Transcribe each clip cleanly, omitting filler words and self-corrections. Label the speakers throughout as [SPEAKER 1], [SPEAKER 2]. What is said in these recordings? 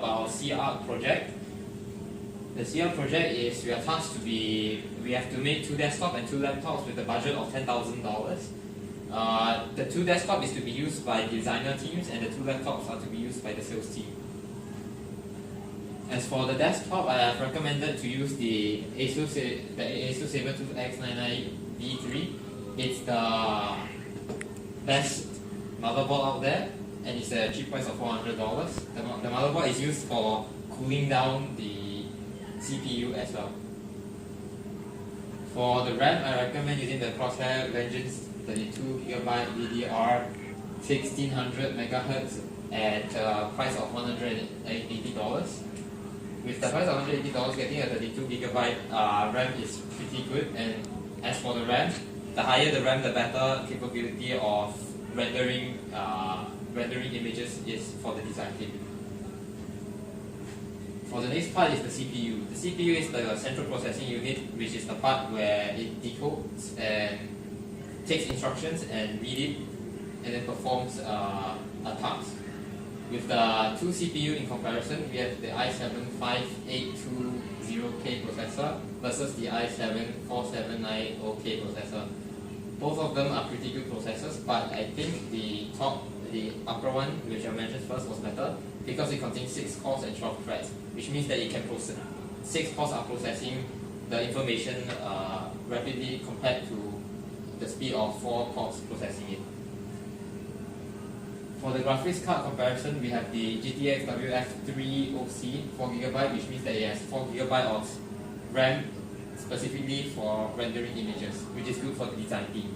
[SPEAKER 1] about CR project. The CR project is we are tasked we have to make 2 desktop and 2 laptops with a budget of $10,000. The 2 desktop is to be used by designer teams and the 2 laptops are to be used by the sales team. As for the desktop, I have recommended to use the Asus Sabertooth X99V3. It's the best motherboard out there, and it's a cheap price of $400. The motherboard is used for cooling down the CPU as well. For the RAM, I recommend using the Crosshair Vengeance 32GB DDR 1600 MHz at a price of $180. With the price of $180, getting a 32GB RAM is pretty good. And as for the RAM, the higher the RAM, the better capability of rendering images is for the design team. For the next part is the CPU. The CPU is the central processing unit, which is the part where it decodes and takes instructions and read it, and then performs a task. With the 2 CPU in comparison, we have the i7-5820K processor versus the i7-4790K processor. Both of them are pretty good processors, but I think the upper one, which I mentioned first, was better because it contains 6 cores and 12 threads, which means that it can process 6 cores are processing the information rapidly compared to the speed of 4 cores processing it. For the graphics card comparison, we have the GTX WF3OC 4GB, which means that it has 4GB of RAM specifically for rendering images, which is good for the design team.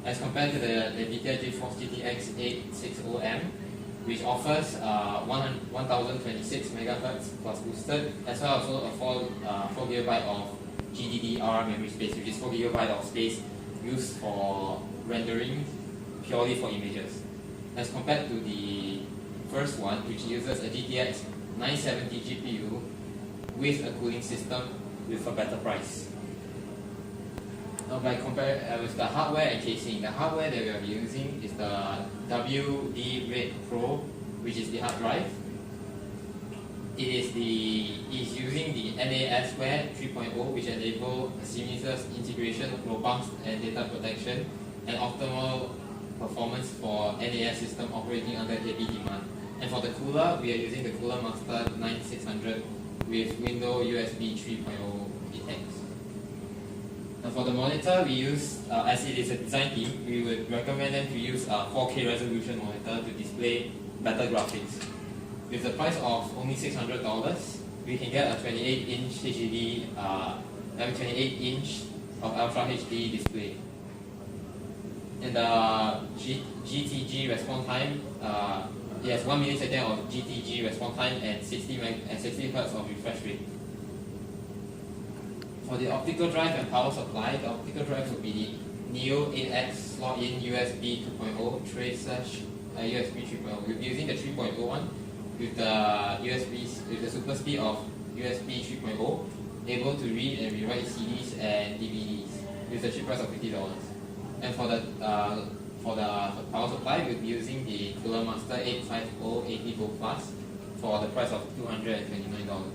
[SPEAKER 1] As compared to the NVIDIA GeForce GTX 860M, which offers 1026 MHz plus boosted, as well as also a 4GB of GDDR memory space, which is 4GB of space used for rendering purely for images. As compared to the first one, which uses a GTX 970 GPU with a cooling system with a better price. Now, by comparing with the hardware and casing, the hardware that we are using is the WD Red Pro, which is the hard drive. It is using the NASware 3.0, which enable seamless integration, robust and data protection, and optimal performance for NAS system operating under heavy demand. And for the cooler, we are using the Cooler Master 9600 with Windows USB 3.0 interface. And for the monitor, we use, as it is a design team, we would recommend them to use a 4K resolution monitor to display better graphics. With the price of only $600, we can get a 28-inch HDD, 28-inch of Ultra HD display. And the GTG response time, it has 1 millisecond of GTG response time and 60 Hz of refresh rate. For the optical drive and power supply, the optical drive will be the Neo 8X slot-in USB 2.0 tray/USB 3.0. We'll be using the 3.0 one with the super speed of USB 3.0, able to read and rewrite CDs and DVDs with the cheap price of $50. And for the power supply, we'll be using the Cooler Master 850 80V Plus for the price of $229.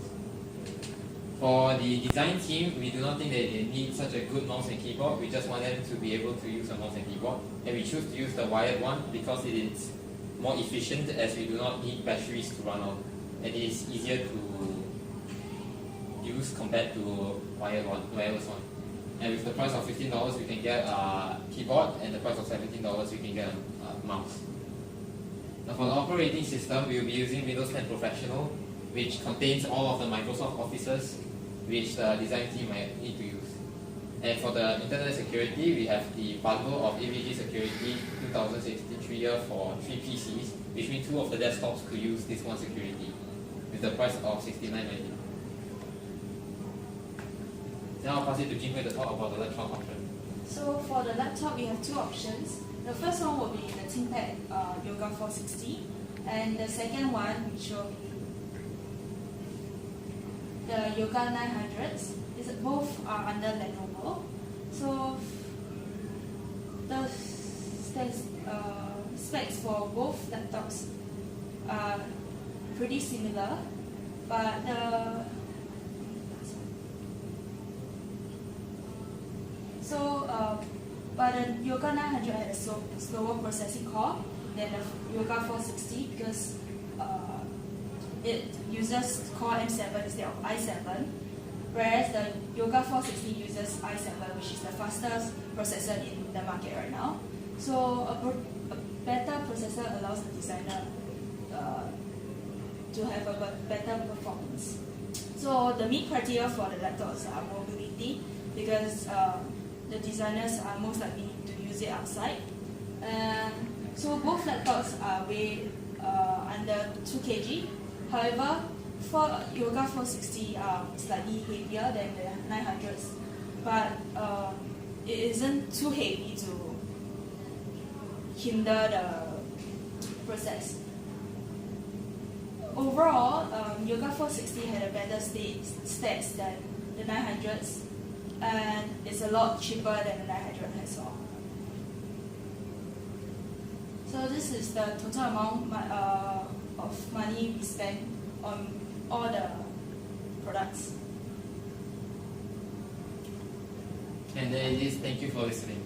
[SPEAKER 1] For the design team, we do not think that they need such a good mouse and keyboard. We just want them to be able to use a mouse and keyboard. And we choose to use the wired one because it is more efficient, as we do not need batteries to run on. And it is easier to use compared to wireless one. And with the price of $15, we can get a keyboard, and the price of $17, we can get a mouse. Now for the operating system, we will be using Windows 10 Professional, which contains all of the Microsoft Offices, which the design team might need to use. And for the internet security, we have the bundle of AVG Security 2016 3-year for 3 PCs, which means 2 of the desktops could use this one security, with the price of $69.90. Now I'll pass it to Jinghui to talk about the laptop option.
[SPEAKER 2] So for the laptop, we have 2 options. The first one will be the ThinkPad Yoga 460, and the second one, which will be the Yoga 900s. Both are under Lenovo. So the specs for both laptops are pretty similar. But but the Yoga 900 had a slower processing core than the Yoga 460 because it uses Core M7 instead of i7, whereas the Yoga 460 uses i7, which is the fastest processor in the market right now. So a better processor allows the designer to have a better performance. So the main criteria for the laptops are mobility, because the designers are most likely to use it outside. So both laptops are weighed under 2 kg. However, for Yoga 460 are slightly heavier than the 900s, but it isn't too heavy to hinder the process. Overall, Yoga 460 had a better stats than the 900s, and it's a lot cheaper than the 900 as well. So this is the total amount of money we spent on all the products.
[SPEAKER 1] And there it is. Thank you for listening.